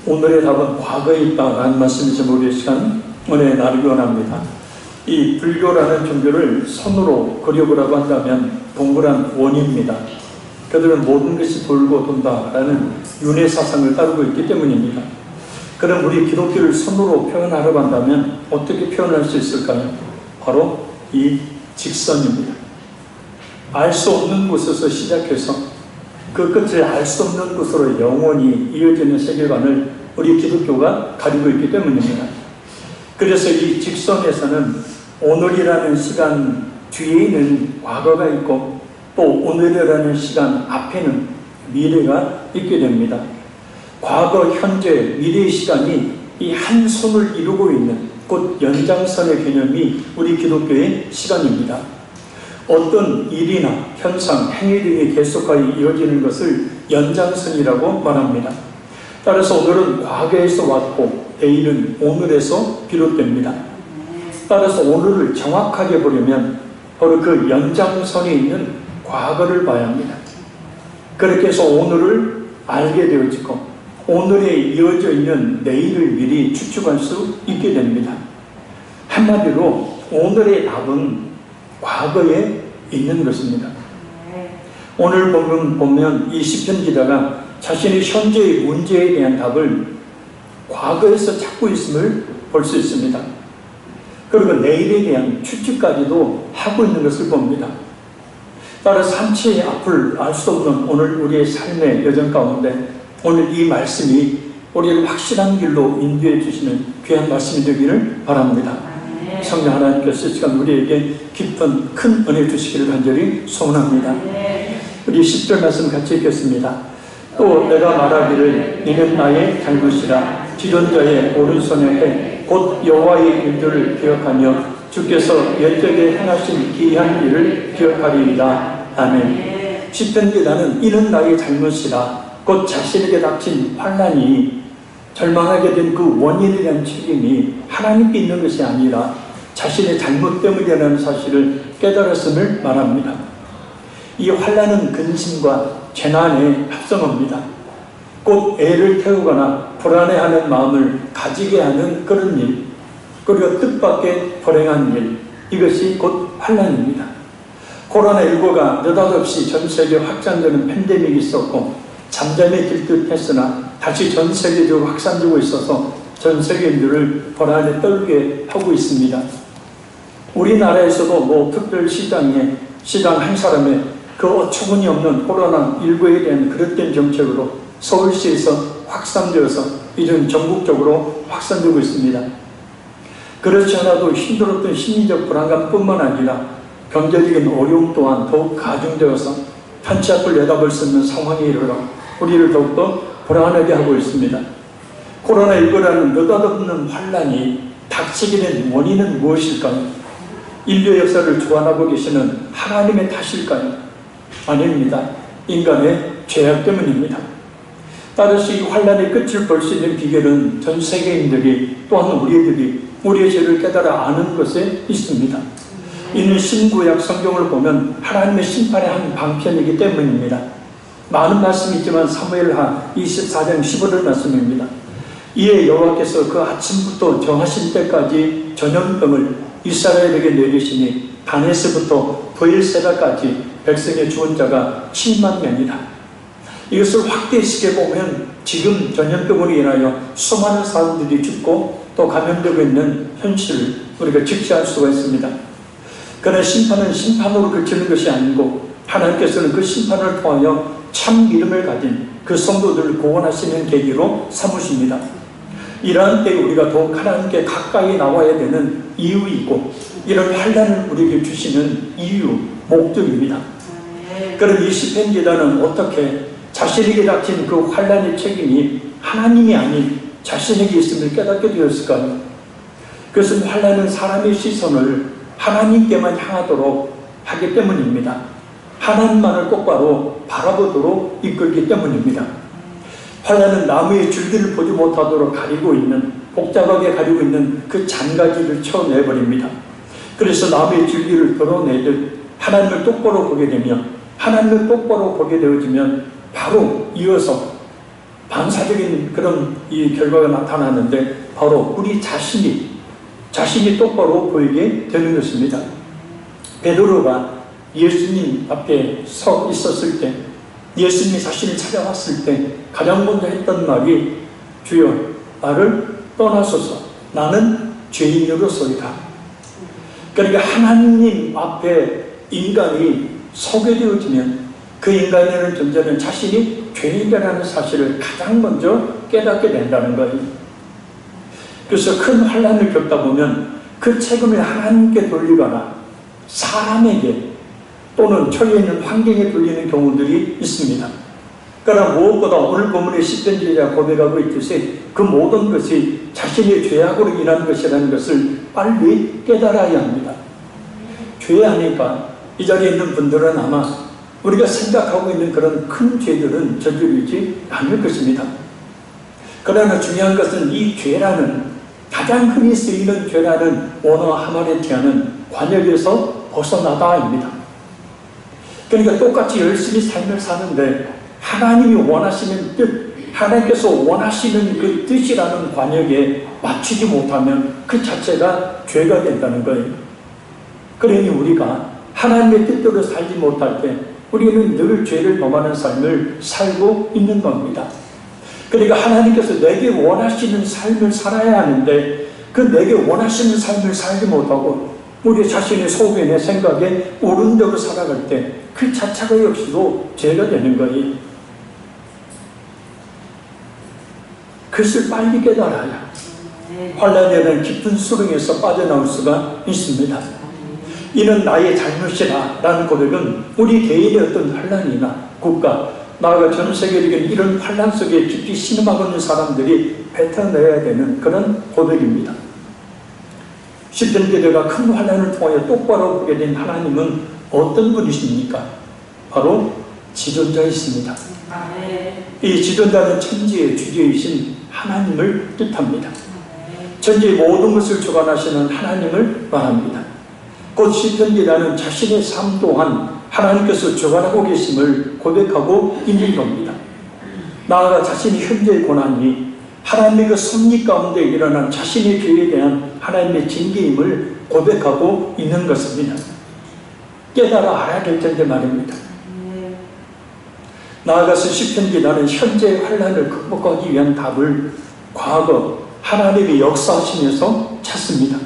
오늘의 답은 과거에 있다라는 말씀이죠. 우리의 시간 은혜에 나누기 원합니다. 이 불교라는 종교를 손으로 그려보라고 한다면 동그란 원입니다. 그들은 모든 것이 돌고 돈다라는 윤회 사상을 따르고 있기 때문입니다. 그럼 우리 기독교를 손으로 표현하려고 한다면 어떻게 표현할 수 있을까요? 바로 이 직선입니다. 알 수 없는 곳에서 시작해서 그 끝을 알 수 없는 곳으로 영원히 이어지는 세계관을 우리 기독교가 가지고 있기 때문입니다. 그래서 이 직선에서는 오늘이라는 시간 뒤에는 과거가 있고 또 오늘이라는 시간 앞에는 미래가 있게 됩니다. 과거, 현재, 미래의 시간이 이 한 손을 이루고 있는 곧 연장선의 개념이 우리 기독교의 시간입니다. 어떤 일이나 현상, 행위 등이 계속하여 이어지는 것을 연장선이라고 말합니다. 따라서 오늘은 과거에서 왔고 내일은 오늘에서 비롯됩니다. 따라서 오늘을 정확하게 보려면 바로 그 연장선에 있는 과거를 봐야 합니다. 그렇게 해서 오늘을 알게 되어지고 오늘에 이어져 있는 내일을 미리 추측할 수 있게 됩니다. 한마디로 오늘의 답은 과거에 있는 것입니다. 오늘 보면 이 시편 기자가 자신의 현재의 문제에 대한 답을 과거에서 찾고 있음을 볼 수 있습니다. 그리고 내일에 대한 추측까지도 하고 있는 것을 봅니다. 따라서 한치의 앞을 알 수 없는 오늘 우리의 삶의 여정 가운데 오늘 이 말씀이 우리를 확실한 길로 인도해 주시는 귀한 말씀이 되기를 바랍니다. 성령 하나님께서 이 시간 우리에게 깊은 큰 은혜 주시기를 간절히 소원합니다. 우리 10절 말씀 같이 읽겠습니다. 또 내가 말하기를 이는 나의 잘못이라 지존자의 오른손에 해 곧 여호와의 일들을 기억하며 주께서 옛적에 행하신 기이한 일을 기억하리이다. 아멘. 시편기자는 이는 나의 잘못이라 곧 자신에게 닥친 환난이 절망하게 된 그 원인에 대한 책임이 하나님께 있는 것이 아니라 자신의 잘못 때문이라는 사실을 깨달았음을 말합니다. 이 환난은 근심과 재난의 합성어입니다. 곧 애를 태우거나 불안해하는 마음을 가지게 하는 그런 일, 그리고 뜻밖의 불행한 일, 이것이 곧 환난입니다. 코로나19가 느닷없이 전 세계 확산되는 팬데믹이 있었고 잠잠해질 듯 했으나 다시 전 세계적으로 확산되고 있어서 전 세계인들을 불안에 떨게 하고 있습니다. 우리나라에서도 특별 시장 한 사람의 그 어처구니 없는 코로나19에 대한 그릇된 정책으로 서울시에서 확산되어서 이젠 전국적으로 확산되고 있습니다. 그렇지 않아도 힘들었던 심리적 불안감뿐만 아니라 경제적인 어려움 또한 더욱 가중되어서 한치 앞을 내다볼 수 없는 상황에 이르러 우리를 더욱더 불안하게 하고 있습니다. 코로나19라는 느닷없는 환란이 닥치게 된 원인은 무엇일까요? 인류 역사를 주관하고 계시는 하나님의 탓일까요? 아닙니다. 인간의 죄악 때문입니다. 따라서 이 환란의 끝을 볼 수 있는 비결은 전 세계인들이 또한 우리들이 우리의 죄를 깨달아 아는 것에 있습니다. 이는 신구약 성경을 보면 하나님의 심판의 한 방편이기 때문입니다. 많은 말씀이 있지만 사무엘하 24장 15절 말씀입니다. 이에 여호와께서 그 아침부터 정하신 때까지 전염병을 이스라엘에게 내리시니 다네스부터 브엘세바까지 백성의 죽은 자가 7만 명이다. 이것을 확대시켜 보면 지금 전염병으로 인하여 수많은 사람들이 죽고 또 감염되고 있는 현실을 우리가 직시할 수가 있습니다. 그러나 심판은 심판으로 그치는 것이 아니고 하나님께서는 그 심판을 통하여 참 믿음을 가진 그 성도들을 구원하시는 계기로 삼으십니다. 이러한 때에 우리가 더욱 하나님께 가까이 나와야 되는 이유이고 이런 환난을 우리에게 주시는 이유, 목적입니다. 그럼 이 시편 기자는 어떻게 자신에게 닥친 그 환난의 책임이 하나님이 아닌 자신에게 있음을 깨닫게 되었을까요? 그것은 환난은 사람의 시선을 하나님께만 향하도록 하기 때문입니다. 하나님만을 똑바로 바라보도록 이끌기 때문입니다. 환난은 나무의 줄기를 보지 못하도록 가리고 있는, 복잡하게 가리고 있는 그 잔가지를 쳐내버립니다. 그래서 나무의 줄기를 드러내듯 하나님을 똑바로 보게 되면, 하나님을 똑바로 보게 되어지면 바로 이어서 반사적인 그런 이 결과가 나타나는데 바로 우리 자신이 똑바로 보이게 되는 것입니다. 베드로가 예수님 앞에 서 있었을 때, 예수님이 자신을 찾아왔을 때 가장 먼저 했던 말이 주여 나를 떠나소서 나는 죄인으로소이다. 그러니까 하나님 앞에 인간이 서게 되어지면 그 인간이라는 존재는 자신이 죄인이라는 사실을 가장 먼저 깨닫게 된다는 거예요. 그래서 큰 환난을 겪다 보면 그 책임을 하나님께 돌리거나 사람에게 또는 처해 있는 환경에 돌리는 경우들이 있습니다. 그러나 무엇보다 오늘 본문의 시편지자가 고백하고 있듯이 그 모든 것이 자신의 죄악으로 인한 것이라는 것을 빨리 깨달아야 합니다. 죄하니까 이 자리에 있는 분들은 아마 우리가 생각하고 있는 그런 큰 죄들은 저지르지 않을 것입니다. 그러나 중요한 것은 이 죄라는, 가장 흔히 쓰이는 죄라는 원어 하마레티아는 관역에서 벗어나다입니다. 그러니까 똑같이 열심히 삶을 사는데 하나님이 원하시는 뜻, 하나님께서 원하시는 그 뜻이라는 관역에 맞추지 못하면 그 자체가 죄가 된다는 거예요. 그러니 우리가 하나님의 뜻대로 살지 못할 때 우리는 늘 죄를 범하는 삶을 살고 있는 겁니다. 그러니까 하나님께서 내게 원하시는 삶을 살아야 하는데 그 내게 원하시는 삶을 살지 못하고 우리 자신의 소견의 생각에 옳은 대로 살아갈 때 그 자체가 역시도 죄가 되는 거예요. 그것을 빨리 깨달아야 환난이라는 깊은 수렁에서 빠져나올 수가 있습니다. 이는 나의 잘못이다 라는 고백은 우리 개인의 어떤 환난이나 국가, 나아가 전 세계적인 이런 환난 속에 깊이 신음하고 있는 사람들이 뱉어내야 되는 그런 고백입니다. 시편 기자가 큰 환난을 통하여 똑바로 보게 된 하나님은 어떤 분이십니까? 바로 지존자이십니다. 이 지존자는 천지의 주제이신 하나님을 뜻합니다. 천지의 모든 것을 주관하시는 하나님을 말합니다. 곧 시편 기자는 자신의 삶 또한 하나님께서 주관하고 계심을 고백하고 있는 겁니다. 나아가 자신이 현재의 고난이 하나님의 그 섭리 가운데 일어난 자신의 죄에 대한 하나님의 징계임을 고백하고 있는 것입니다. 깨달아 알아야 될 텐데 말입니다. 나아가서 시편 기자는 현재의 환난을 극복하기 위한 답을 과거 하나님의 역사하시면서 찾습니다.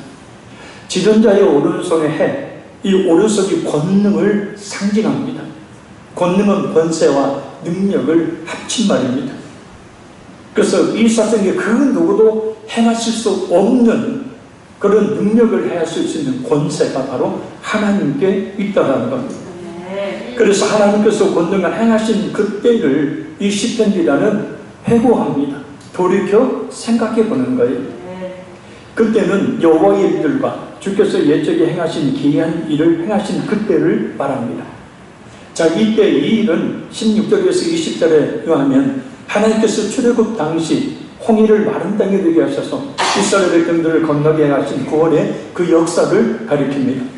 지존자의 오른손의 해, 이 오른손이 권능을 상징합니다. 권능은 권세와 능력을 합친 말입니다. 그래서 이 세상에 그 누구도 행하실 수 없는 그런 능력을 행할 수 있는 권세가 바로 하나님께 있다는 겁니다. 그래서 하나님께서 권능을 행하신 그때를 이 시편기자는 회고합니다. 돌이켜 생각해 보는 거예요. 그때는 여호와의 일들과 주께서 옛적에 행하신 기이한 일을 행하신 그때를 말합니다. 자, 이때 이 일은 16절에서 20절에 의하면 하나님께서 출애굽 당시 홍해를 마른 땅에 되게 하셔서 이스라엘 백성들을 건너게 하신 구원의 그 역사를 가리킵니다.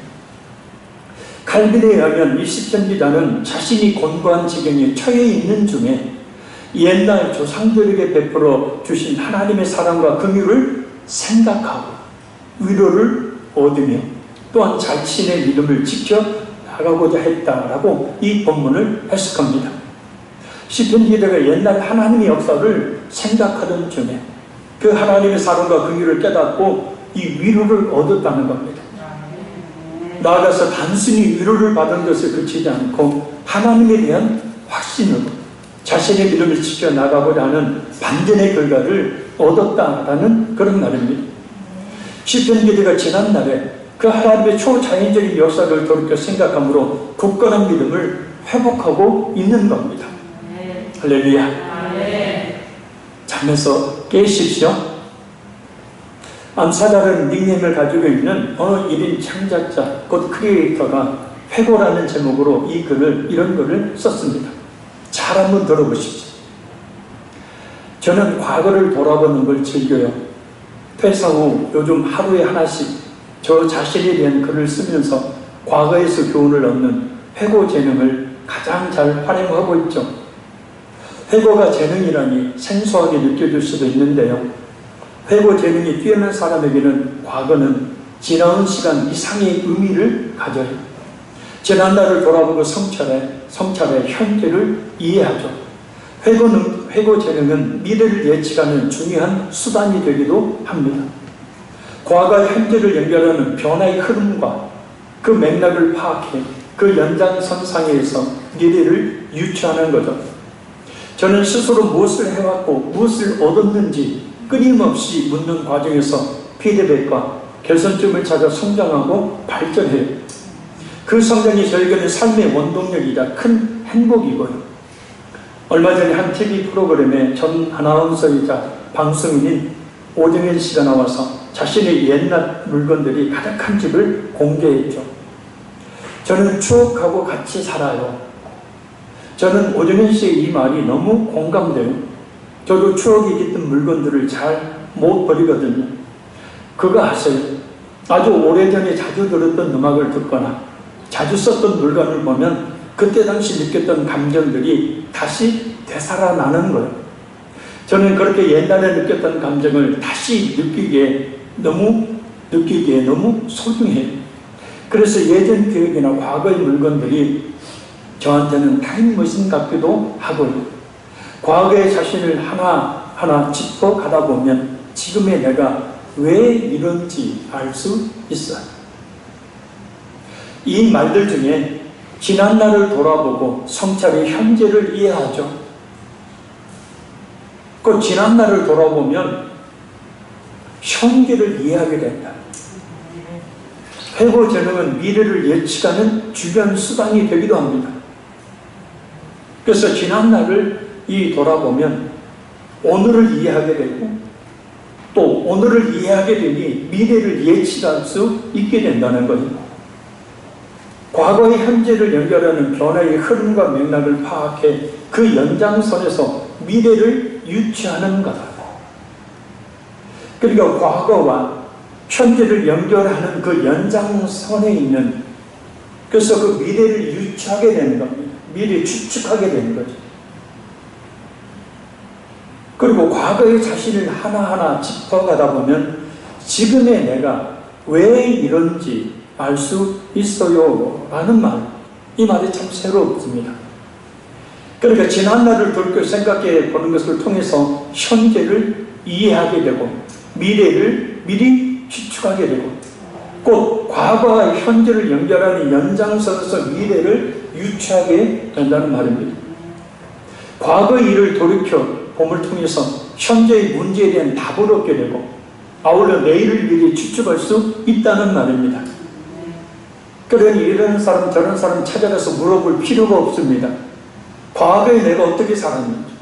칼빈에 의하면 이 시편 기자는 자신이 곤고한 지경에 처해 있는 중에 옛날 조상들에게 베풀어 주신 하나님의 사랑과 긍휼을 생각하고 위로를 얻으며 또한 자신의 믿음을 지켜 나가고자 했다라고 이 본문을 해석합니다. 시편 기자가 옛날 하나님의 역사를 생각하던 중에 그 하나님의 사랑과 긍휼을 깨닫고 이 위로를 얻었다는 겁니다. 나아가서 단순히 위로를 받은 것에 그치지 않고 하나님에 대한 확신으로 자신의 믿음을 지켜 나가고자 하는 반전의 결과를 얻었다라는 그런 말입니다. 시편 기자가 지난날에 그 하나님의 초자연적인 역사를 돌이켜 생각함으로 굳건한 믿음을 회복하고 있는 겁니다. 할렐루야. 잠에서 깨십시오. 암사다라는 닉네임을 가지고 있는 어느 1인 창작자, 곧 크리에이터가 회고라는 제목으로 이런 글을 썼습니다. 잘 한번 들어보십시오. 저는 과거를 돌아보는 걸 즐겨요. 퇴사 후 요즘 하루에 하나씩 저 자신에 대한 글을 쓰면서 과거에서 교훈을 얻는 회고 재능을 가장 잘 활용하고 있죠. 회고가 재능이라니 생소하게 느껴질 수도 있는데요. 회고 재능이 뛰어난 사람에게는 과거는 지나온 시간 이상의 의미를 가져요. 지난 날을 돌아보고 성찰해 현재를 이해하죠. 회고 재능은 미래를 예측하는 중요한 수단이 되기도 합니다. 과거와 현재를 연결하는 변화의 흐름과 그 맥락을 파악해 그 연장선상에서 미래를 유추하는 거죠. 저는 스스로 무엇을 해왔고 무엇을 얻었는지 끊임없이 묻는 과정에서 피드백과 개선점을 찾아 성장하고 발전해요. 그 성장이 저에게는 삶의 원동력이자 큰 행복이고요. 얼마 전에 한 TV 프로그램에 전 아나운서이자 방송인인 오정현 씨가 나와서 자신의 옛날 물건들이 가득한 집을 공개했죠. 저는 추억하고 같이 살아요. 저는 오정현 씨의 이 말이 너무 공감돼요. 저도 추억이 깃든 물건들을 잘 못 버리거든요. 그거 아세요? 아주 오래전에 자주 들었던 음악을 듣거나 자주 썼던 물건을 보면 그때 당시 느꼈던 감정들이 다시 되살아나는 거예요. 저는 그렇게 옛날에 느꼈던 감정을 다시 느끼기에 너무 소중해요. 그래서 예전 기억이나 과거의 물건들이 저한테는 타임머신 같기도 하고요. 과거의 자신을 하나하나 짚어가다 보면 지금의 내가 왜 이런지 알 수 있어요. 이 말들 중에 지난 날을 돌아보고 성찰의 현재를 이해하죠. 그 지난 날을 돌아보면 현재를 이해하게 된다. 회고 재능은 미래를 예측하는 주변 수단이 되기도 합니다. 그래서 지난 날을 돌아보면 오늘을 이해하게 되고 또 오늘을 이해하게 되니 미래를 예측할 수 있게 된다는 거죠. 과거의 현재를 연결하는 변화의 흐름과 맥락을 파악해 그 연장선에서 미래를 유추하는 거다. 그러니까 과거와 현재를 연결하는 그 연장선에 있는, 그래서 그 미래를 유추하게 되는 겁니다. 미래를 추측하게 되는 거죠. 그리고 과거의 자신을 하나하나 짚어가다 보면 지금의 내가 왜 이런지 알 수 있어요 라는 말, 이 말이 참 새롭습니다. 그러니까 지난날을 돌이켜 생각해 보는 것을 통해서 현재를 이해하게 되고 미래를 미리 추측하게 되고 곧 과거와 현재를 연결하는 연장선에서 미래를 유추하게 된다는 말입니다. 과거의 일을 돌이켜 봄을 통해서 현재의 문제에 대한 답을 얻게 되고 아울러 내일을 미리 추측할 수 있다는 말입니다. 그러니 이런 사람 저런 사람 찾아가서 물어볼 필요가 없습니다. 과거에 내가 어떻게 살았는지,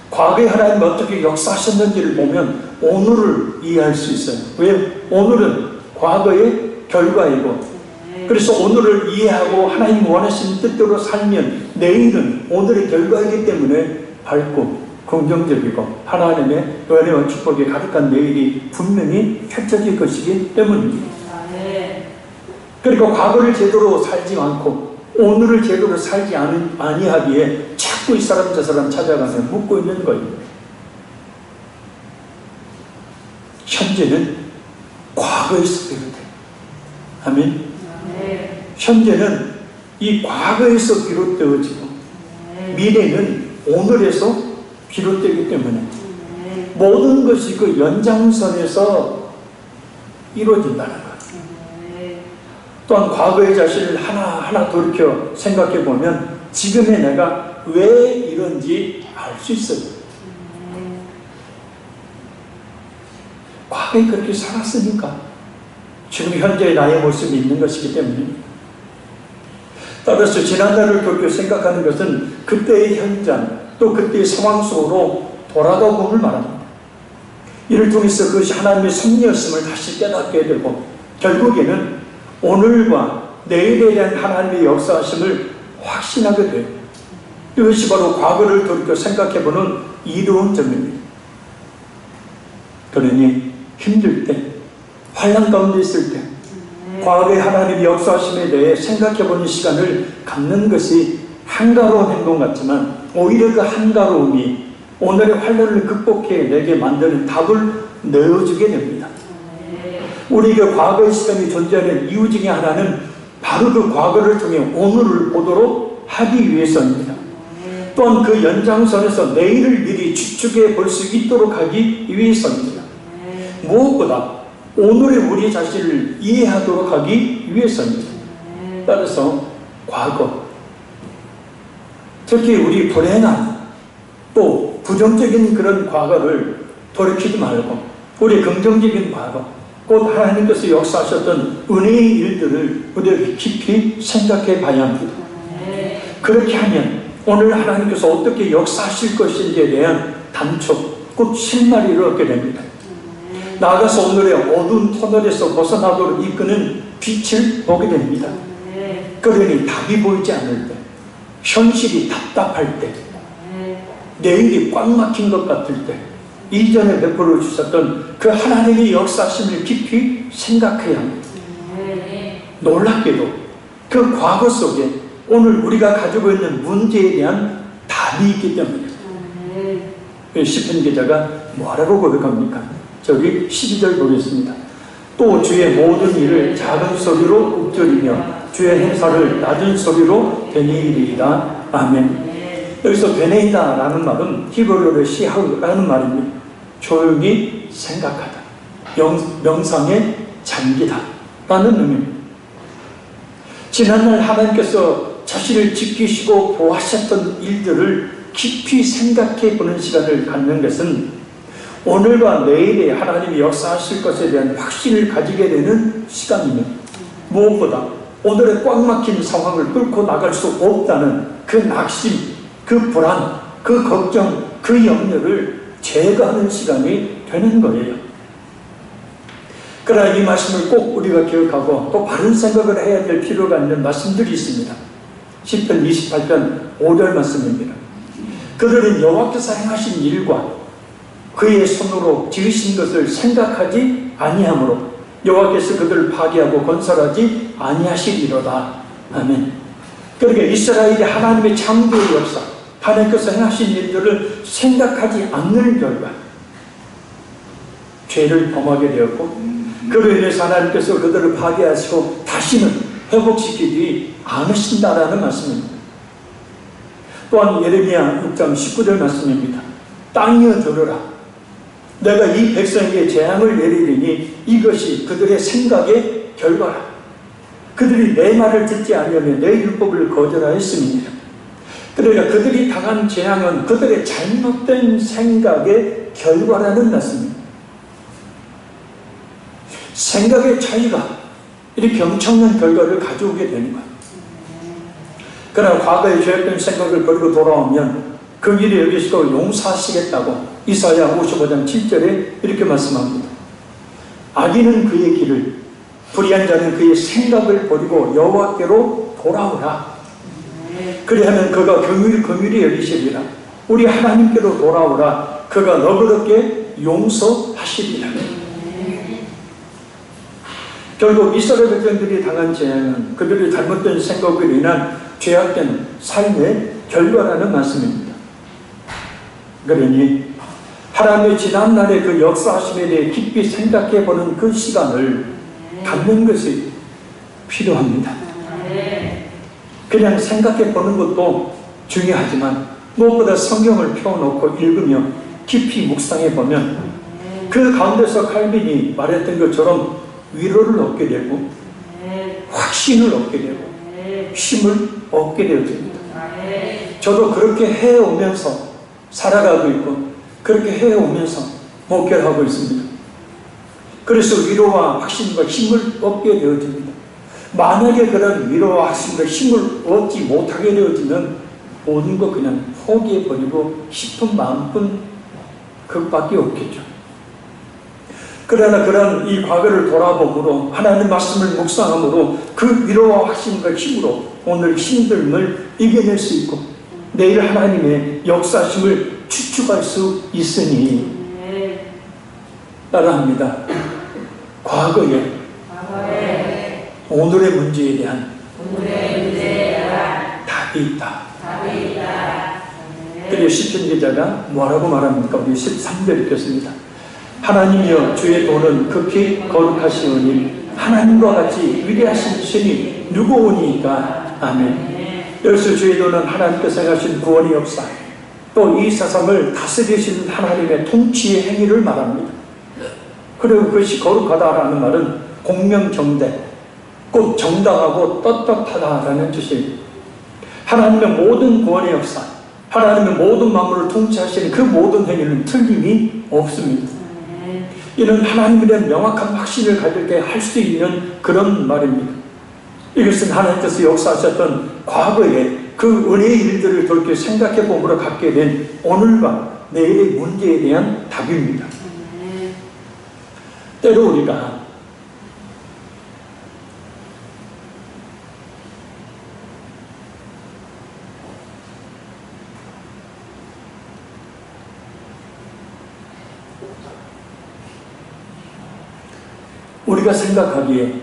과거에 하나님 어떻게 역사하셨는지를 보면 오늘을 이해할 수 있어요. 왜? 오늘은 과거의 결과이고, 그래서 오늘을 이해하고 하나님 원하시는 뜻대로 살면 내일은 오늘의 결과이기 때문에 밝고 긍정적이고 하나님의 은혜와 축복이 가득한 내일이 분명히 펼쳐질 것이기 때문입니다. 그러니까 과거를 제대로 살지 않고 오늘을 제대로 살지 아니하기에 자꾸 이 사람 저 사람 찾아가서 묻고 있는 거예요. 현재는 과거에서 비롯해. 아멘. 현재는 이 과거에서 비롯되어지고 미래는 오늘에서 비롯되기 때문에 모든 것이 그 연장선에서 이루어진다는 것. 또한 과거의 자신을 하나하나 돌이켜 생각해 보면 지금의 내가 왜 이런지 알 수 있어요. 과거에 그렇게 살았으니까 지금 현재의 나의 모습이 있는 것이기 때문입니다. 따라서 지난날을 돌이켜 생각하는 것은 그때의 현장 또 그때의 상황 속으로 돌아가 봄을 말합니다. 이를 통해서 그것이 하나님의 섭리였음을 다시 깨닫게 되고 결국에는 오늘과 내일에 대한 하나님의 역사하심을 확신하게 돼요. 이것이 바로 과거를 돌이켜 생각해보는 이로운 점입니다. 그러니 힘들 때, 환난 가운데 있을 때 과거의 하나님의 역사하심에 대해 생각해보는 시간을 갖는 것이 한가로운 행동 같지만 오히려 그 한가로움이 오늘의 환난을 극복해내게 만드는 답을 내어주게 됩니다. 우리가 과거의 시간이 존재하는 이유 중에 하나는 바로 그 과거를 통해 오늘을 보도록 하기 위해서입니다. 또한 그 연장선에서 내일을 미리 추측해 볼 수 있도록 하기 위해서입니다. 무엇보다 오늘의 우리 자신을 이해하도록 하기 위해서입니다. 따라서 과거, 특히 우리 불행한 또 부정적인 그런 과거를 돌이키지 말고 우리 긍정적인 과거, 곧 하나님께서 역사하셨던 은혜의 일들을 우리가 깊이 생각해 봐야 합니다. 그렇게 하면 오늘 하나님께서 어떻게 역사하실 것인지에 대한 단촉, 곧 실마리를 얻게 됩니다. 나아가서 오늘의 어두운 터널에서 벗어나도록 이끄는 빛을 보게 됩니다. 그러니 답이 보이지 않을 때, 현실이 답답할 때, 내일이 꽉 막힌 것 같을 때, 이전에 베풀어 주셨던 그 하나님의 역사심을 깊이 생각해야 합니다. 놀랍게도 그 과거 속에 오늘 우리가 가지고 있는 문제에 대한 답이 있기 때문입니다. 시편 기자가 뭐라고 고백합니까? 저기 12절 보겠습니다. 또 주의 모든 일을 작은 소리로 읊조리며 주의 행사를 낮은 소리로 되뇌이리이다. 아멘. 여기서 되뇌이다 라는 말은 히브리어로 시하우라는 말입니다. 조용히 생각하다, 명상에 잠기다 라는 의미입니다. 지난날 하나님께서 자신을 지키시고 보호하셨던 일들을 깊이 생각해 보는 시간을 갖는 것은 오늘과 내일에 하나님이 역사하실 것에 대한 확신을 가지게 되는 시간입니다. 무엇보다 오늘의 꽉 막힌 상황을 뚫고 나갈 수 없다는 그 낙심, 그 불안, 그 걱정, 그 염려를 제거하는 시간이 되는 거예요. 그러나 이 말씀을 꼭 우리가 기억하고 또 바른 생각을 해야 될 필요가 있는 말씀들이 있습니다. 시편 28편 5절 말씀입니다. 그들은 여호와께서 행하신 일과 그의 손으로 지으신 것을 생각하지 아니하므로 여호와께서 그들을 파괴하고 건설하지 아니하시리로다. 아멘. 그러니까 이스라엘이 하나님의 창조의 역사, 하나님께서 행하신 일들을 생각하지 않는 결과 죄를 범하게 되었고, 그로 인해서 하나님께서 그들을 파괴하시고 다시는 회복시키지 않으신다라는 말씀입니다. 또한 예레미야 6장 19절 말씀입니다. 땅이여 들으라. 내가 이 백성에게 재앙을 내리리니 이것이 그들의 생각의 결과라. 그들이 내 말을 듣지 않으면 내 율법을 거절하였음이니라. 그러니까 그들이 당한 재앙은 그들의 잘못된 생각의 결과라는 말씀입니다. 생각의 차이가 이렇게 엄청난 결과를 가져오게 되는 거예요. 그러나 과거에 죄악된 생각을 버리고 돌아오면 그 일이 여기서 용서하시겠다고 이사야 55장 7절에 이렇게 말씀합니다. 악인은 그의 길을, 불의한 자는 그의 생각을 버리고 여호와께로 돌아오라. 그리하면 그가 긍휼히 여기시리라. 우리 하나님께로 돌아오라. 그가 너그럽게 용서하시리라. 결국 이스라엘 백성들이 당한 재앙은 그들의 잘못된 생각으로 인한 죄악된 삶의 결과라는 말씀입니다. 그러니 하나님의 지난날의 그 역사하심에 대해 깊이 생각해보는 그 시간을 갖는 것이 필요합니다. 그냥 생각해보는 것도 중요하지만 무엇보다 성경을 펴놓고 읽으며 깊이 묵상해보면 그 가운데서 칼빈이 말했던 것처럼 위로를 얻게 되고 확신을 얻게 되고 힘을 얻게 되어집니다. 저도 그렇게 해오면서 살아가고 있고 그렇게 해오면서 목회를 하고 있습니다. 그래서 위로와 확신과 힘을 얻게 되어집니다. 만약에 그런 위로와 확신과 힘을 얻지 못하게 되어지면 모든 거 그냥 포기해버리고 싶은 마음뿐 그것밖에 없겠죠. 그러나 그런 이 과거를 돌아봄으로 하나님 말씀을 묵상함으로 그 위로와 확신과 힘으로 오늘 힘듦을 이겨낼 수 있고 내일 하나님의 역사심을 추측할 수 있으니 따라합니다. 과거에 오늘의 문제에 대한 답이 있다. 그리고 시편 기자가 뭐라고 말합니까? 우리 13절 읽겠습니다. 하나님이여 주의 도는 극히 거룩하시오니 하나님과 같이 위대하신 신이 누구오니까. 아멘. 여기서 주의 도는 하나님께서 행하신 구원의 역사, 또 이 세상을 다스리시는 하나님의 통치의 행위를 말합니다. 그리고 그것이 거룩하다라는 말은 공명정대, 곧 정당하고 떳떳하다라는 뜻이에요. 하나님의 모든 구원의 역사, 하나님의 모든 만물을 통치하시는 그 모든 행위는 틀림이 없습니다. 이는 하나님에 대한 명확한 확신을 가지게 할 수 있는 그런 말입니다. 이것은 하나님께서 역사하셨던 과거의 그 은혜의 일들을 돌이켜 생각해 봄으로 갖게 된 오늘과 내일의 문제에 대한 답입니다. 때로 우리가 생각하기에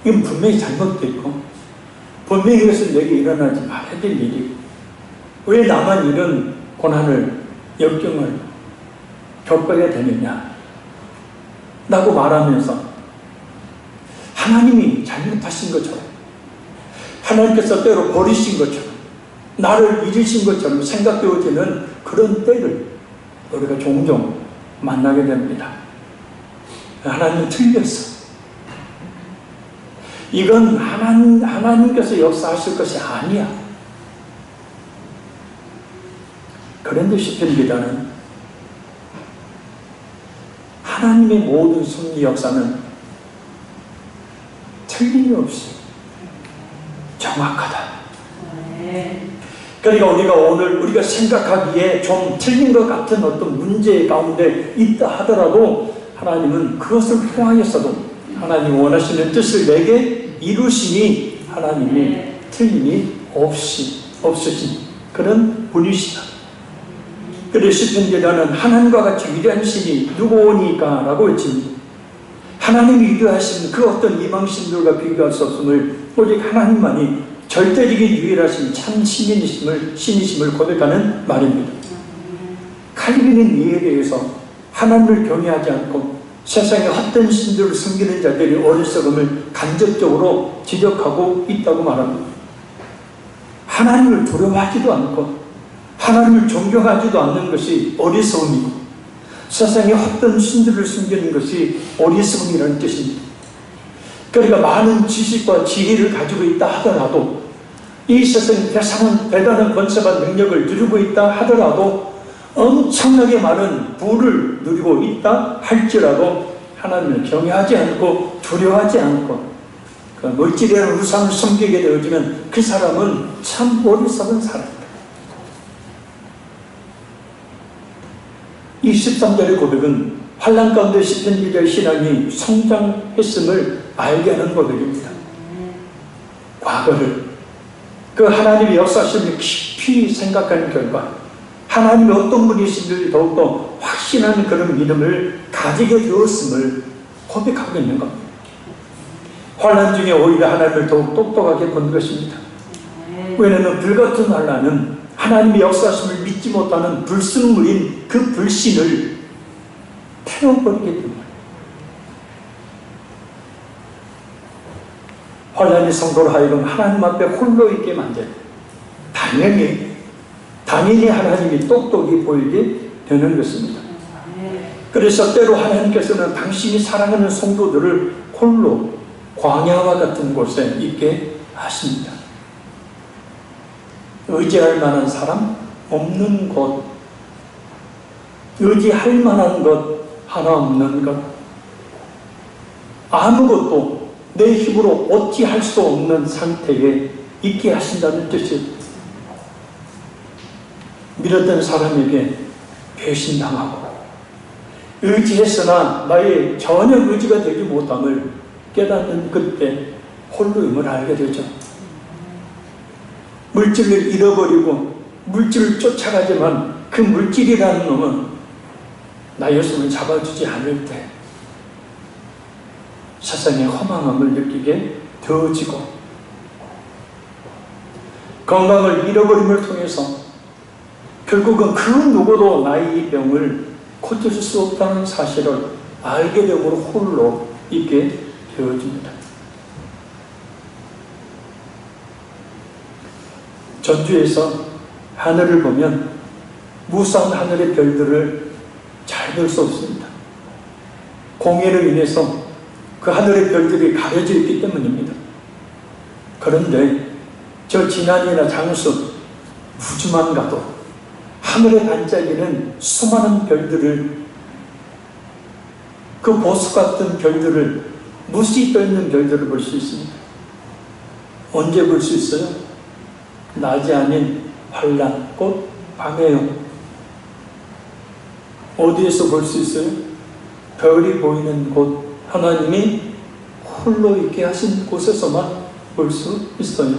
이건 분명히 잘못됐고 분명히 이것은 내게 일어나지 말아야 될 일이고 왜 나만 이런 고난을 역경을 겪어야 되느냐 라고 말하면서 하나님이 잘못하신 것처럼 하나님께서 때로 버리신 것처럼 나를 잊으신 것처럼 생각되어지는 그런 때를 우리가 종종 만나게 됩니다. 하나님은 틀렸어. 이건 하나님께서 역사하실 것이 아니야. 그런데 시편 기자는 하나님의 모든 섭리 역사는 틀림없이 정확하다. 그러니까 우리가 오늘 우리가 생각하기에 좀 틀린 것 같은 어떤 문제 가운데 있다 하더라도 하나님은 그것을 통하여서도 하나님 원하시는 뜻을 내게 이루시니 하나님이 틀림이 없으신 그런 분이시다. 그래서 시편 기자는 하나님과 같이 위대한 신이 누구오니까 라고 외칩니다. 하나님이 위대하신 그 어떤 이방신들과 비교할 수 없음을 오직 하나님만이 절대적인 유일하신 참 신이심을 고백하는 말입니다. 칼빈은 이에 대해서 하나님을 경외하지 않고 세상의 헛된 신들을 섬기는 자들이 어리석음을 간접적으로 지적하고 있다고 말합니다. 하나님을 두려워하지도 않고 하나님을 존경하지도 않는 것이 어리석음이고 세상의 헛된 신들을 섬기는 것이 어리석음이라는 뜻입니다. 그러니까 많은 지식과 지혜를 가지고 있다 하더라도 이 세상의 대단한 권세와 능력을 누리고 있다 하더라도 엄청나게 많은 부를 누리고 있다 할지라도 하나님을 경외하지 않고 두려워하지 않고 그 물질이라는 우상을 섬기게 되어지면 그 사람은 참 어리석은 사람입니다. 이 13절의 고백은 환난 가운데 시편 기자의 신앙이 성장했음을 알게 하는 고백입니다. 과거를 그 하나님의 역사심을 깊이 생각하는 결과 하나님이 어떤 분이신지 더욱더 확신하는 그런 믿음을 가지게 되었음을 고백하고 있는 겁니다. 환난 중에 오히려 하나님을 더욱 똑똑하게 본 것입니다. 왜냐하면 불같은 환난은 하나님의 역사심을 믿지 못하는 불순물인 그 불신을 태워버리기 때문에 환난이 성도로 하여금 하나님 앞에 홀로 있게 만들고 당연히 하나님이 똑똑히 보이게 되는 것입니다. 그래서 때로 하나님께서는 당신이 사랑하는 성도들을 홀로 광야와 같은 곳에 있게 하십니다. 의지할 만한 사람 없는 곳, 의지할 만한 것 하나 없는 것, 아무것도 내 힘으로 얻지 할 수 없는 상태에 있게 하신다는 뜻이에요. 믿었던 사람에게 배신당하고 의지했으나 나의 전혀 의지가 되지 못함을 깨닫는 그때 홀로임을 알게 되죠. 물질을 잃어버리고 물질을 쫓아가지만 그 물질이라는 놈은 나의 손을 잡아주지 않을 때 세상의 허망함을 느끼게 되어지고 건강을 잃어버림을 통해서 결국은 그 누구도 나의 병을 고쳐줄 수 없다는 사실을 알게 되므로 홀로 있게 되어집니다. 전주에서 하늘을 보면 무수한 하늘의 별들을 잘 볼 수 없습니다. 공해로 인해서 그 하늘의 별들이 가려져 있기 때문입니다. 그런데 저 진안이나 장수 우주만 가도 하늘에 반짝이는 수많은 별들을, 그 보석 같은 별들을, 무수히 떠있는 별들을 볼 수 있습니다. 언제 볼 수 있어요? 낮이 아닌 환란, 곧 밤에요. 어디에서 볼 수 있어요? 별이 보이는 곳, 하나님이 홀로 있게 하신 곳에서만 볼 수 있어요.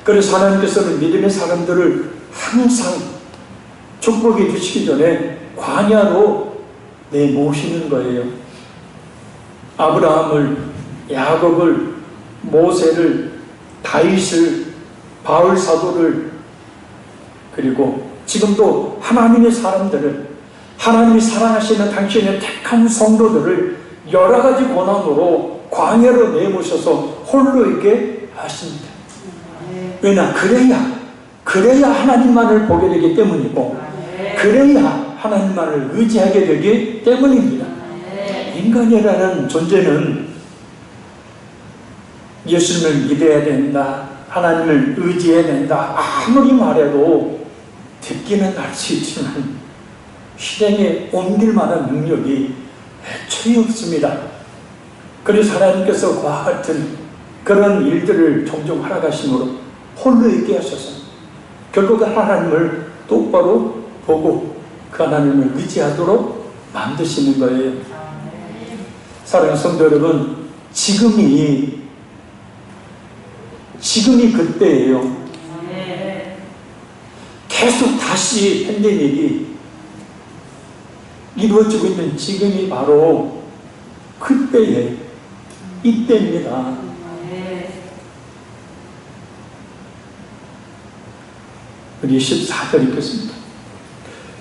그래서 하나님께서는 믿음의 사람들을 항상 축복해 주시기 전에 광야로 내모시는 거예요. 아브라함을, 야곱을, 모세를, 다윗을, 바울 사도를, 그리고 지금도 하나님의 사람들을, 하나님이 사랑하시는 당신의 택한 성도들을 여러 가지 고난으로 광야로 내모셔서 홀로 있게 하십니다. 왜냐? 그래야 하나님만을 보게 되기 때문이고, 그래야 하나님만을 의지하게 되기 때문입니다. 인간이라는 존재는 예수님을 믿어야 된다, 하나님을 의지해야 된다, 아무리 말해도 듣기는 할 수 있지만 실행에 옮길 만한 능력이 애초에 없습니다. 그래서 하나님께서 그와 같은 그런 일들을 종종 허락하심으로 홀로 있게 하셔서 결국 하나님을 똑바로 보고 그 하나님을 의지하도록 만드시는 거예요. 사랑하는 성도 여러분, 지금이 그때예요. 계속 다시 팬데믹이 이루어지고 있는 지금이 바로 그때의 이때입니다. 우리 14절 읽겠습니다.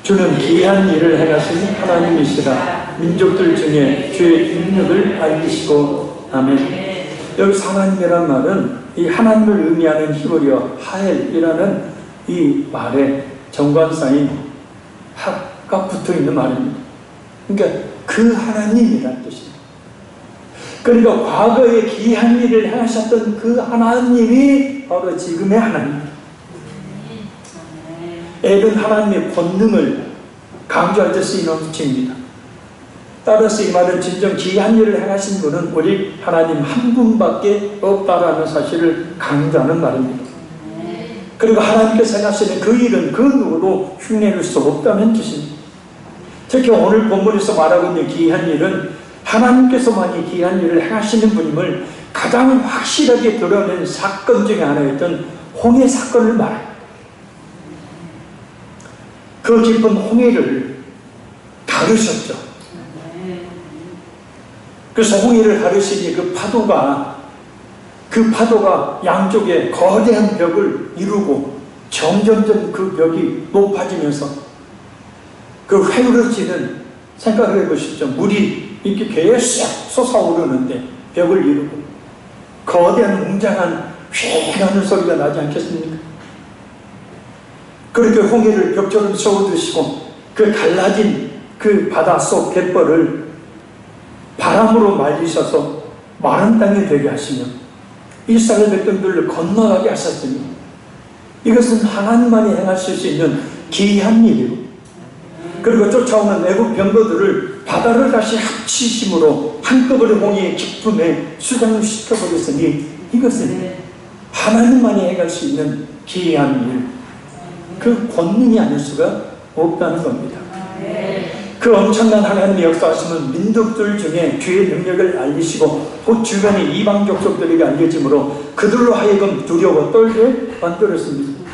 주는 기이한 일을 행하시는 하나님이시라. 민족들 중에 주의 능력을 알리시고. 아멘. 여기서 하나님이라는 말은 이 하나님을 의미하는 히브리어 하엘이라는 이 말에 정관사인 하가 붙어있는 말입니다. 그러니까 그 하나님이라는 뜻입니다. 그러니까 과거에 기이한 일을 행하셨던 그 하나님이 바로 지금의 하나님입니다. 엘은 하나님의 권능을 강조할 때 쓰이는 호칭입니다. 따라서 이 말은 진정 기이한 일을 행하신 분은 오직 하나님 한 분밖에 없다라는 사실을 강조하는 말입니다. 그리고 하나님께서 행하시는 그 일은 그 누구도 흉내낼 수 없다는 뜻입니다. 특히 오늘 본문에서 말하고 있는 기이한 일은 하나님께서만이 기이한 일을 행하시는 분임을 가장 확실하게 드러낸 사건 중에 하나였던 홍해 사건을 말합니다. 그 깊은 홍해를 가르셨죠. 그래서 홍해를 가르시니 그 파도가 양쪽에 거대한 벽을 이루고 점점점 그 벽이 높아지면서 그 회오르지는, 생각을 해보시죠. 물이 이렇게 계속 솟아오르는데 벽을 이루고 거대한 웅장한 휘하는 소리가 나지 않겠습니까? 그렇게 홍해를 벽처럼 세워두시고 그 갈라진 그 바닷속 갯벌을 바람으로 말리셔서 마른 땅이 되게 하시며 이스라엘 백성들을 건너가게 하셨으니 이것은 하나님만이 행하실 수 있는 기이한 일이고, 그리고 쫓아오는 애국 병거들을 바다를 다시 합치심으로 한꺼번에 홍해의 깊음에 수장을 시켜버렸으니 이것은 하나님만이 행할 수 있는 기이한 일, 그 권능이 아닐 수가 없다는 겁니다. 그 엄청난 하나님의 역사하심은 민족들 중에 주의 능력을 알리시고 곧 주변의 이방 족속들에게 알려짐으로 그들로 하여금 두려워 떨게 만들었습니다.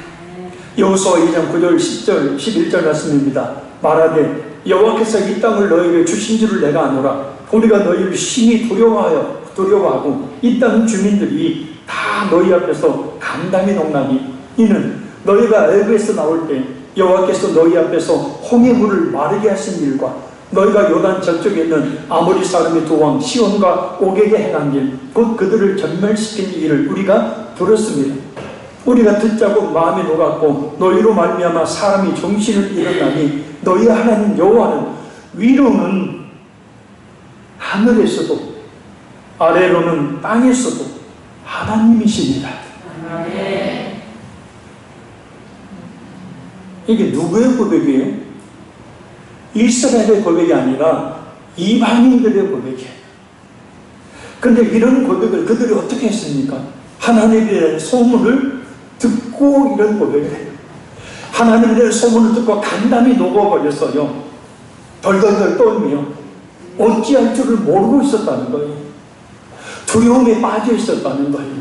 여호수아 2장 9절 10절 11절 말씀입니다. 말하되 여호와께서 이 땅을 너희에게 주신 줄을 내가 아노라. 우리가 너희를 심히 두려워하고 이 땅 주민들이 다 너희 앞에서 감당이 농나니 이는 너희가 애굽에서 나올 때 여호와께서 너희 앞에서 홍해 물을 마르게 하신 일과 너희가 요단 저쪽에 있는 아모리 사람의 두 왕 시온과 옥에게 행한 일, 곧 그들을 전멸시킨 일을 우리가 들었습니다. 우리가 듣자고 마음이 녹았고 너희로 말미암아 사람이 정신을 잃었나니 너희 하나님 여호와는 위로는 하늘에서도 아래로는 땅에서도 하나님이십니다. 이게 누구의 고백이에요? 이스라엘의 고백이 아니라 이방인들의 고백이에요. 그런데 이런 고백을 그들이 어떻게 했습니까? 하나님에 대한 소문을 듣고 이런 고백을 해요. 하나님에 대한 소문을 듣고 간담이 녹아버렸어요. 덜덜덜 떨며 어찌할 줄을 모르고 있었다는 거예요. 두려움에 빠져 있었다는 거예요.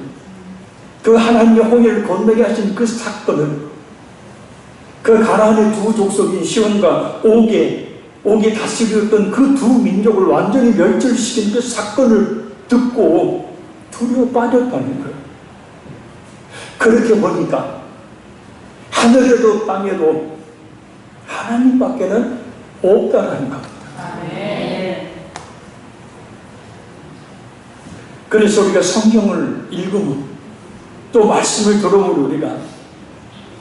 그 하나님의 홍해를 건너게 하신 그 사건을, 그 가나안의 두 족속인 시온과 옥에 다스렸던 그 두 민족을 완전히 멸절시킨 그 사건을 듣고 두려워 빠졌다는 거예요. 그렇게 보니까 하늘에도 땅에도 하나님밖에는 없다는 겁니다. 그래서 우리가 성경을 읽으면 또 말씀을 들어보면 우리가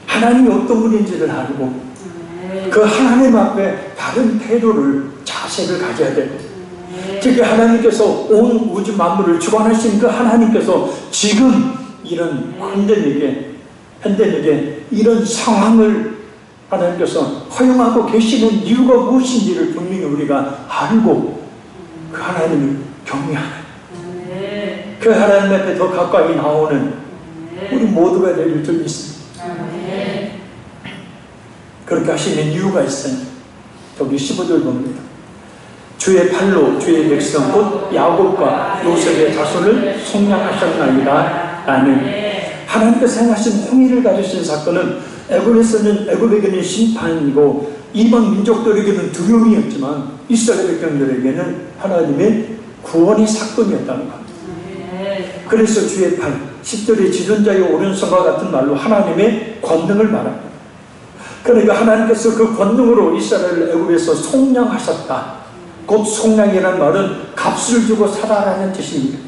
하나님이 어떤 분인지를 알고 그 하나님 앞에 다른 태도를, 자세를 가져야 되고, 특히 하나님께서 온 우주 만물을 주관하신 그 하나님께서 지금 이런 현대에게 이런 상황을 하나님께서 허용하고 계시는 이유가 무엇인지를 분명히 우리가 알고 그 하나님을 경외하는, 그 하나님 앞에 더 가까이 나오는 우리 모두가 되길 줄 믿습니다. 그렇게 하시는 이유가 있어요. 여기 15절 봅니다. 주의 팔로 주의 백성 곧 야곱과 요셉의 자손을 속량하셨나이다. 라는 하나님께서 행하신 홍해를 가지신 사건은 애굽에게는 심판이고 이방 민족들에게는 두려움이었지만 이스라엘 백성들에게는 하나님의 구원의 사건이었다는 겁니다. 그래서 주의 팔, 10절의 지존자의 오른손과 같은 말로 하나님의 권능을 말합니다. 그러니까 하나님께서 그 권능으로 이스라엘을 애굽에서 속량하셨다. 곧 속량이라는 말은 값을 주고 사다라는 뜻입니다.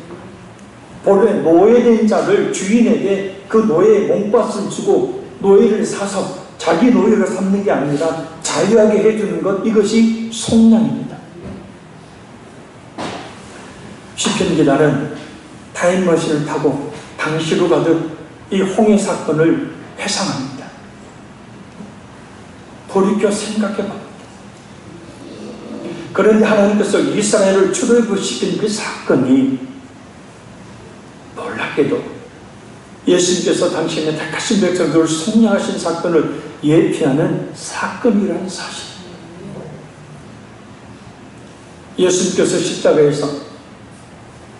본래 노예된 자를 주인에게 그 노예의 몸값을 주고 노예를 사서 자기 노예를 삼는 게 아니라 자유하게 해주는 것, 이것이 속량입니다. 시편 기자는 타임머신을 타고 당시로 가듯 이 홍해 사건을 회상합니다. 돌이켜 생각해봅니다. 그런데 하나님께서 이스라엘을 출애굽시킨 그 사건이 놀랍게도 예수님께서 당신의 택하신 백성들을 속량하신 사건을 예표하는 사건이라는 사실입니다. 예수님께서 십자가에서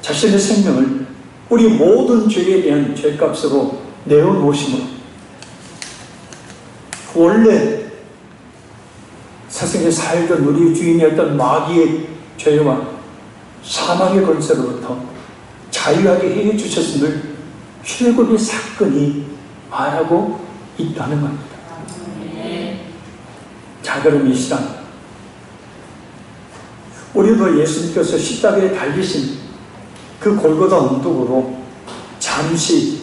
자신의 생명을 우리 모든 죄에 대한 죄값으로 내어놓으심으로 원래 세상에 살던 우리 주인이었던 마귀의 죄와 사망의 권세로부터 자유하게 해주셨음을 출애굽의 사건이 말하고 있다는 겁니다. 자, 그럼 이 시간 우리도 예수님께서 십자가에 달리신 그 골고다 언덕으로 잠시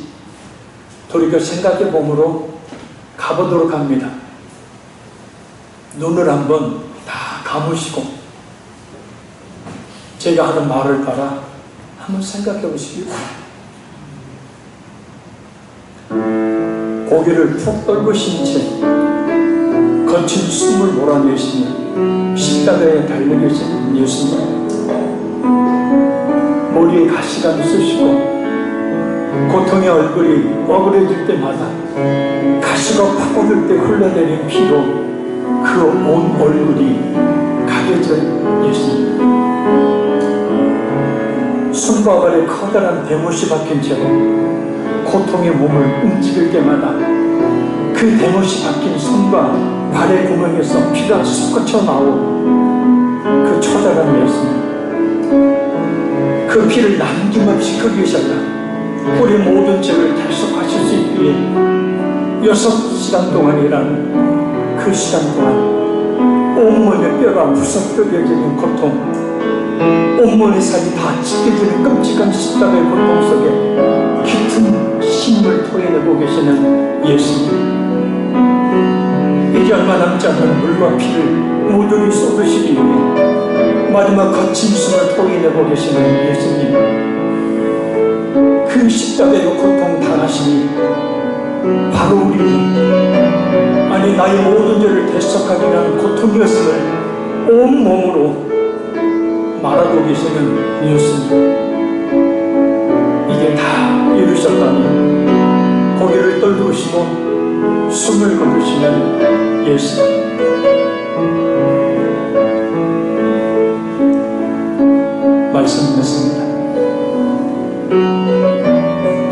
돌이켜 생각해 보므로 가보도록 합니다. 눈을 한번 다 감으시고 제가 하는 말을 따라 한번 생각해 보시기 바랍니다. 고개를 푹 떨구신 채 거친 숨을 몰아내시며 십자가에 달려 계신 예수님, 머리에 가시가 있으시고 고통의 얼굴이 억울해질 때마다 가시가 파고들 때 흘러내린 피로 그 온 얼굴이 가려져 예수님, 손과 발에 커다란 대못이 박힌 채로 고통의 몸을 움직일 때마다 그 대못이 박힌 손과 발의 구멍에서 피가 솟구쳐 나오고 그 처절한 예수님, 그 피를 남김없이 흘리셔야 우리 모든 죄를 결속하실 수 있기에 6시간 동안이라는 그 시간 동안 온몸의 뼈가 부서뜨려지는 고통, 온몸의 살이 다 찢겨지는 끔찍한 십자가의 고통 속에 깊은 신음을 토해내고 계시는 예수님, 이제 얼마 남지 않은 물과 피를 모조리 쏟으시기 위해 마지막 거친 숨을 토해내고 계시는 예수님, 그 십자가의 고통 당하심이 바로 우리는, 아니 나의 모든 죄를 대속하기 위한 고통이었음을 온몸으로 말하고 계시는 예수님, 이게 다 이루셨다니 고개를 떨구시고 숨을 거두시는 예수님, 말씀드렸습니다.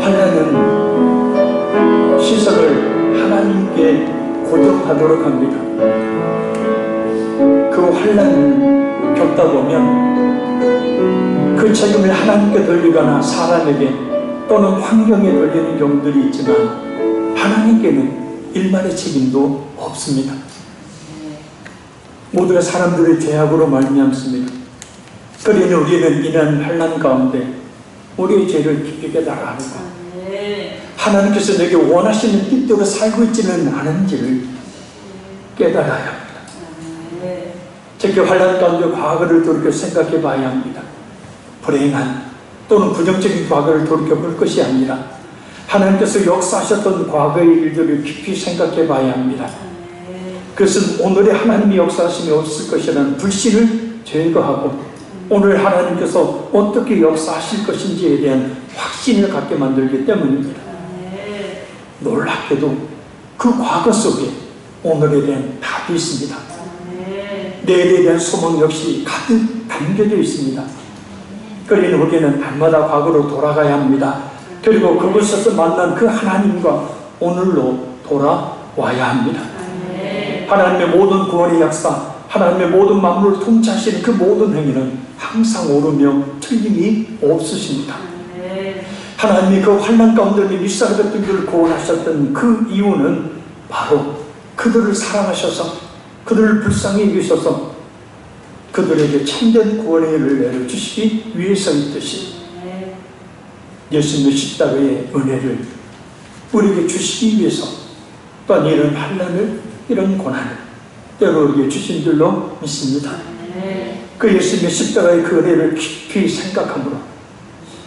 환난은 시선을 하나님께 고정하도록 합니다. 그 환난을 겪다 보면 그 책임을 하나님께 돌리거나 사람에게 또는 환경에 돌리는 경우들이 있지만 하나님께는 일말의 책임도 없습니다. 모두가 사람들의 죄악으로 말미암습니다. 그러니 우리는 이런 환난 가운데 우리의 죄를 깊이 깨달아야 합니다. 하나님께서 내게 원하시는 뜻대로 살고 있지는 않은지를 깨달아야 합니다. 특히 환난 가운데 과거를 돌이켜 생각해 봐야 합니다. 불행한 또는 부정적인 과거를 돌이켜볼 것이 아니라 하나님께서 역사하셨던 과거의 일들을 깊이 생각해 봐야 합니다. 그것은 오늘의 하나님의 역사하심이 없을 것이라는 불신을 제거하고 오늘 하나님께서 어떻게 역사하실 것인지에 대한 확신을 갖게 만들기 때문입니다. 놀랍게도 그 과거 속에 오늘에 대한 답이 있습니다. 내일에 대한 소망 역시 가득 담겨져 있습니다. 그러니 우리는 날마다 과거로 돌아가야 합니다. 그리고 그곳에서 만난 그 하나님과 오늘로 돌아와야 합니다. 하나님의 모든 구원의 역사, 하나님의 모든 만물을 통치하시는 그 모든 행위는 항상 옳으며 틀림이 없으십니다. 하나님이 그 환난 가운데 이스라엘 백성들을 구원하셨던 그 이유는 바로 그들을 사랑하셔서 그들을 불쌍히 여기셔서 그들에게 참된 구원의 일을 내려주시기 위해서이듯이 예수님의 십자가의 은혜를 우리에게 주시기 위해서 또한 이런 환난을, 이런 고난을 때로 우리에게 주신 줄로 믿습니다. 그 예수님의 십자가의 그 은혜를 깊이 생각함으로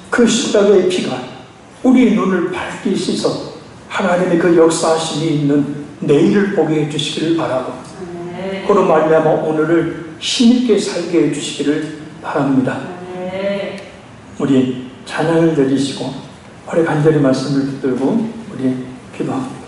그 십자가의 피가 우리의 눈을 밝게 씻어 하나님의 그 역사하심이 있는 내일을 보게 해주시기를 바라고 그로 말미암아 오늘을 힘있게 살게 해주시기를 바랍니다. 우리 찬양을 드리시고 우리 간절히 말씀을 붙들고 우리 기도합니다.